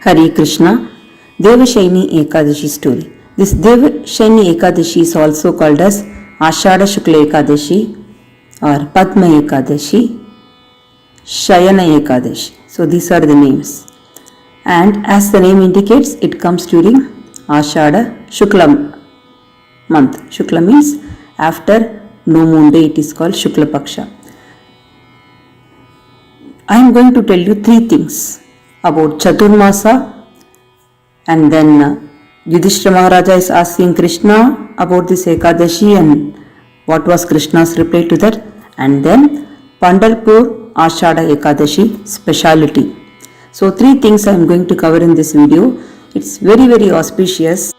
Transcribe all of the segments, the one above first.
Hare Krishna, Devashaini Ekadashi story. This Devashaini Ekadashi is also called as Ashada Shukla Ekadashi or Padma Ekadashi, Shayana Ekadashi. So these are the names. And as the name indicates, it comes during Ashada Shukla month. Shukla means after no moon day, it is called Shukla Paksha. I am going to tell you three things about Chaturmasa, and then Yudhishthira Maharaja is asking Krishna about this Ekadashi and what was Krishna's reply to that, and then Pandharpur Ashada Ekadashi speciality. So three things I am going to cover in this video. It's very auspicious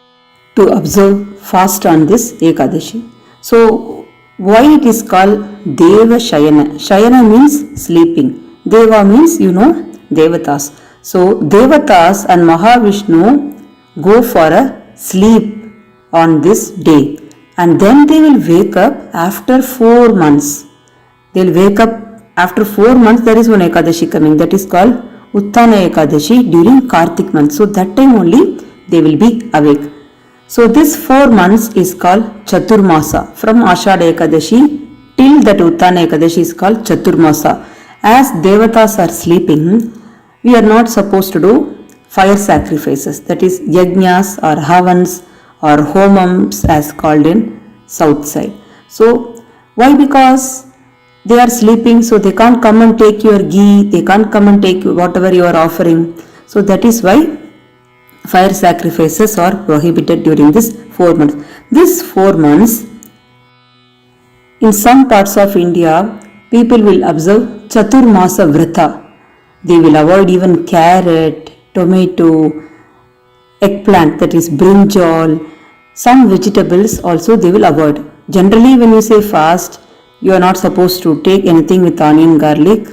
to observe fast on this Ekadashi. So why it is called Deva Shayana? Shayana means sleeping. Deva means Devatas. So Devatas and Mahavishnu go for a sleep on this day, and then they will wake up after 4 months. They will wake up after 4 months. There is one Ekadashi coming, that is called Uttana Ekadashi during Kartik month. So that time only they will be awake. So this 4 months is called Chaturmasa. From Ashada Ekadashi till that Uttana Ekadashi is called Chaturmasa. As Devatas are sleeping, we are not supposed to do fire sacrifices, that is yajnas or havans or homams as called in south side. So why? Because they are sleeping, so they can't come and take your ghee, they can't come and take whatever you are offering. So that is why fire sacrifices are prohibited during this 4 months. This 4 months, in some parts of India, people will observe Chaturmasa Vrata. They will avoid even carrot, tomato, eggplant, that is brinjal, some vegetables also they will avoid. Generally, when you say fast, you are not supposed to take anything with onion, garlic,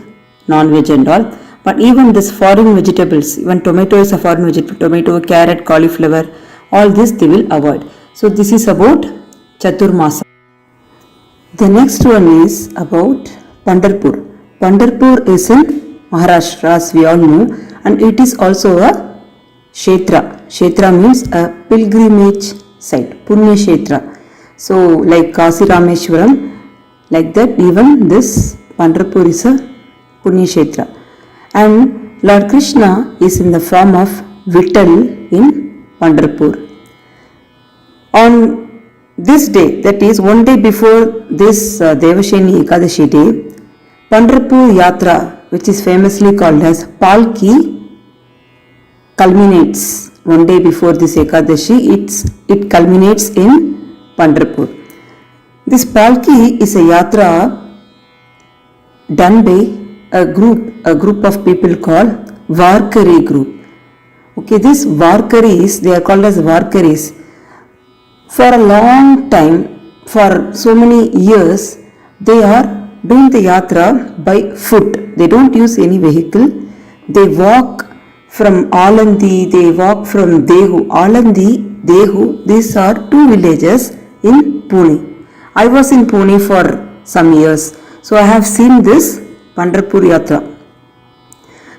non-veg and all. But even this foreign vegetables, even tomato is a foreign vegetable, tomato, carrot, cauliflower, all this they will avoid. So this is about Chaturmasa. The next one is about Pandharpur. Pandharpur is in Maharashtra, as we all know, and it is also a Kshetra. Kshetra means a pilgrimage site, Punya Kshetra. So like Kasi Rameshwaram, like that even this Pandharpur is a Punya Kshetra. And Lord Krishna is in the form of Vittal in Pandharpur. On this day, that is one day before this Devashaini Ekadashi day, Pandharpur Yatra, which is famously called as Palki, culminates. One day before this Ekadashi, it culminates in Pandharpur. This Palki is a yatra done by a group of people called Varkari group. Okay, these Varkaris, they are called as Varkaris. For a long time, for so many years, they are doing the yatra by foot. They don't use any vehicle. They walk from Alandi, they walk from Dehu. Alandi, Dehu, these are two villages in Pune. I was in Pune for some years, so I have seen this Pandharpur Yatra.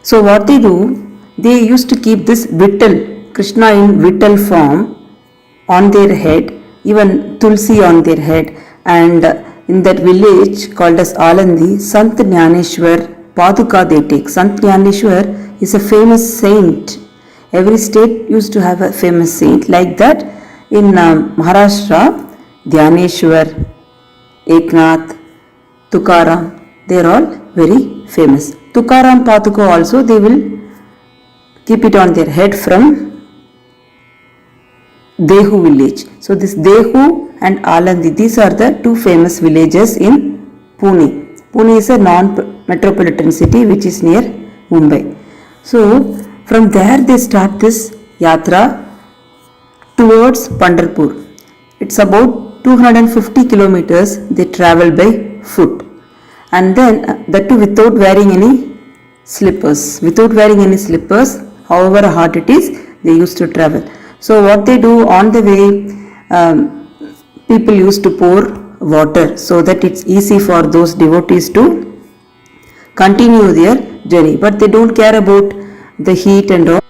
So what they do, they used to keep this Vittal, Krishna in Vittal form on their head, even Tulsi on their head, and in that village called as Alandi, Sant Jnaneshwar Paduka they take. Sant Jnaneshwar is a famous saint. Every state used to have a famous saint. Like that, in Maharashtra, Dhyaneshwar, Eknath, Tukaram, they are all very famous. Tukaram Paduka also, they will keep it on their head from Dehu village. So this Dehu and Alandi, these are the two famous villages in Pune. Pune is a non-metropolitan city which is near Mumbai. So from there they start this yatra towards Pandharpur. It's about 250 kilometers they travel by foot. And then that too without wearing any slippers. Without wearing any slippers, however hard it is, they used to travel. So what they do on the way, people used to pour water so that it's easy for those devotees to continue their journey. But they don't care about the heat and all.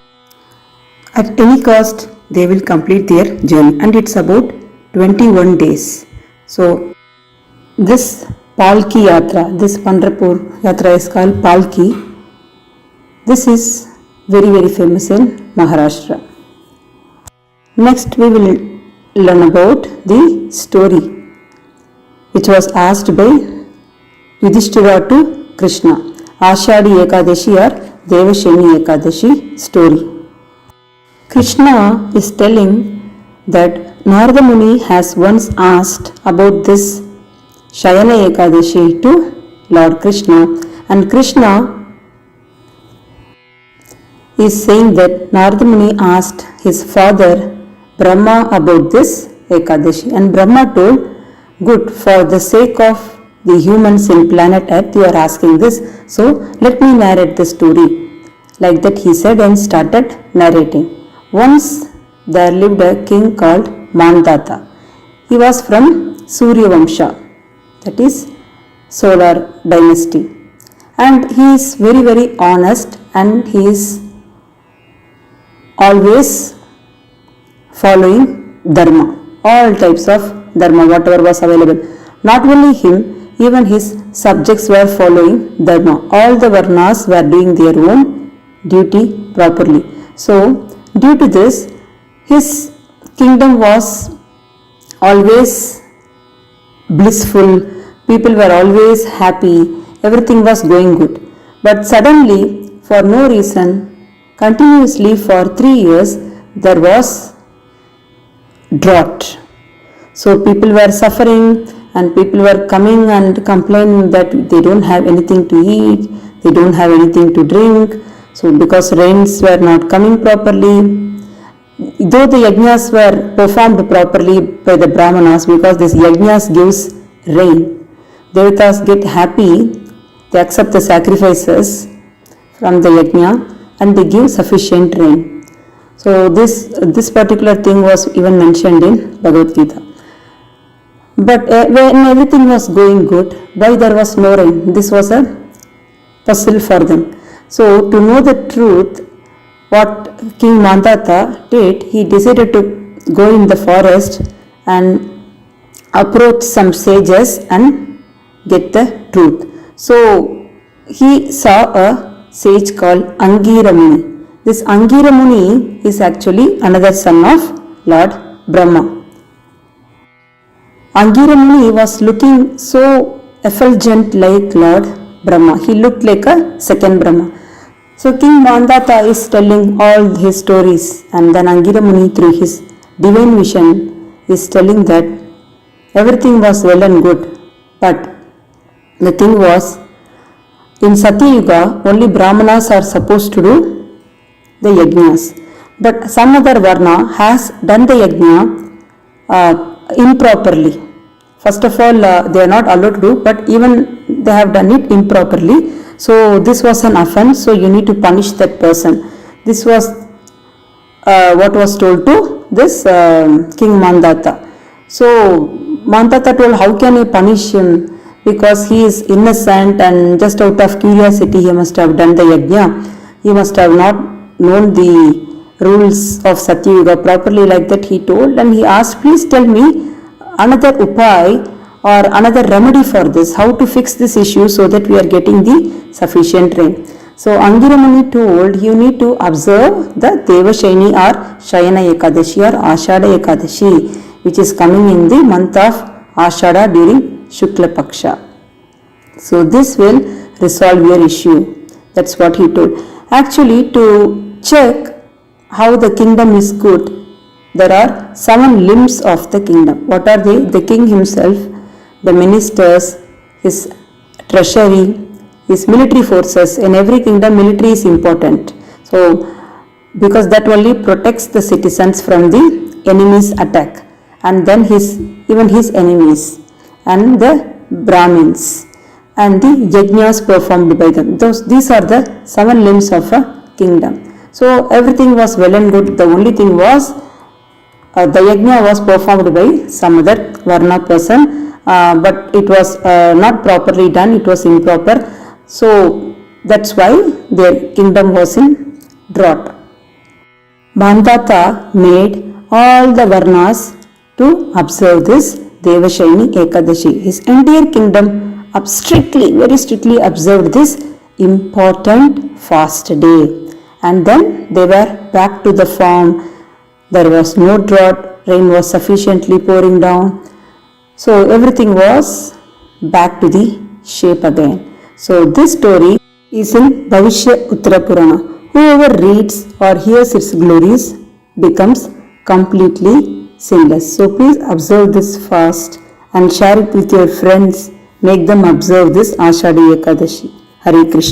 At any cost, they will complete their journey, and it's about 21 days. So, this Palki Yatra, this Pandharpur Yatra is called Palki. This is very, very famous in Maharashtra. Next, we will learn about the story which was asked by Yudhishthira to Krishna. Ashadi Ekadashi or Devasheni Ekadashi story. Krishna is telling that Narada Muni has once asked about this Shayana Ekadashi to Lord Krishna, and Krishna is saying that Narada Muni asked his father Brahma about this Ekadashi, and Brahma told, good, for the sake of the humans in planet Earth you are asking this, so let me narrate the story. Like that he said and started narrating. Once there lived a king called Mandata. He was from Surya Vamsha, that is solar dynasty, and he is very, very honest, and he is always following dharma, all types of dharma, whatever was available. Not only him, even his subjects were following dharma. All the varnas were doing their own duty properly. So, due to this, his kingdom was always blissful, people were always happy, everything was going good. But suddenly, for no reason, continuously for 3 years, there was drought. So people were suffering, and people were coming and complaining that they don't have anything to eat, they don't have anything to drink. So because rains were not coming properly, though the yajnas were performed properly by the brahmanas, because this yajnas gives rain, devatas get happy, they accept the sacrifices from the yajna and they give sufficient rain. So this particular thing was even mentioned in Bhagavad Gita. But when everything was going good, why there was no rain? This was a puzzle for them. So to know the truth, what King Mandata did, he decided to go in the forest and approach some sages and get the truth. So he saw a sage called Angira Muni. This Angira Muni is actually another son of Lord Brahma. Angira Muni was looking so effulgent like Lord Brahma. He looked like a second Brahma. So King Mandata is telling all his stories, and then Angira Muni through his divine vision is telling that everything was well and good, but the thing was, in Satya Yuga only Brahmanas are supposed to do the yajnas, but some other varna has done the yajna improperly. First of all, they are not allowed to do, but even they have done it improperly. So this was an offense, so you need to punish that person. This was what was told to this King Mandata. So Mandata told, how can you punish him? Because he is innocent, and just out of curiosity he must have done the yajna. He must have not known the rules of Satya Yuga properly, like that he told, and he asked, please tell me another upai or another remedy for this, how to fix this issue so that we are getting the sufficient rain. So Angira Muni told, you need to observe the Devasheni or Shayana Ekadashi or Ashada Ekadashi, which is coming in the month of Ashada during Shukla Paksha. So this will resolve your issue. That's what he told. Actually, to check how the kingdom is good, there are 7 limbs of the kingdom. What are they? The king himself, the ministers, his treasury, his military forces. In every kingdom, military is important. So, because that only protects the citizens from the enemy's attack, and then even his enemies, and the Brahmins, and the yajnas performed by them. These are the 7 limbs of a kingdom. So everything was well and good. The only thing was the yajna was performed by some other varna person, but it was not properly done, it was improper. So that's why their kingdom was in drought. Mandata made all the Varnas to observe this Devashayini Ekadashi. His entire kingdom very strictly observed this important fast day. And then they were back to the farm. There was no drought, rain was sufficiently pouring down. So everything was back to the shape again. So this story is in Bhavishya Uttara Purana. Whoever reads or hears its glories becomes completely sinless. So please observe this fast and share it with your friends. Make them observe this Ashadi Ekadashi. Hare Krishna.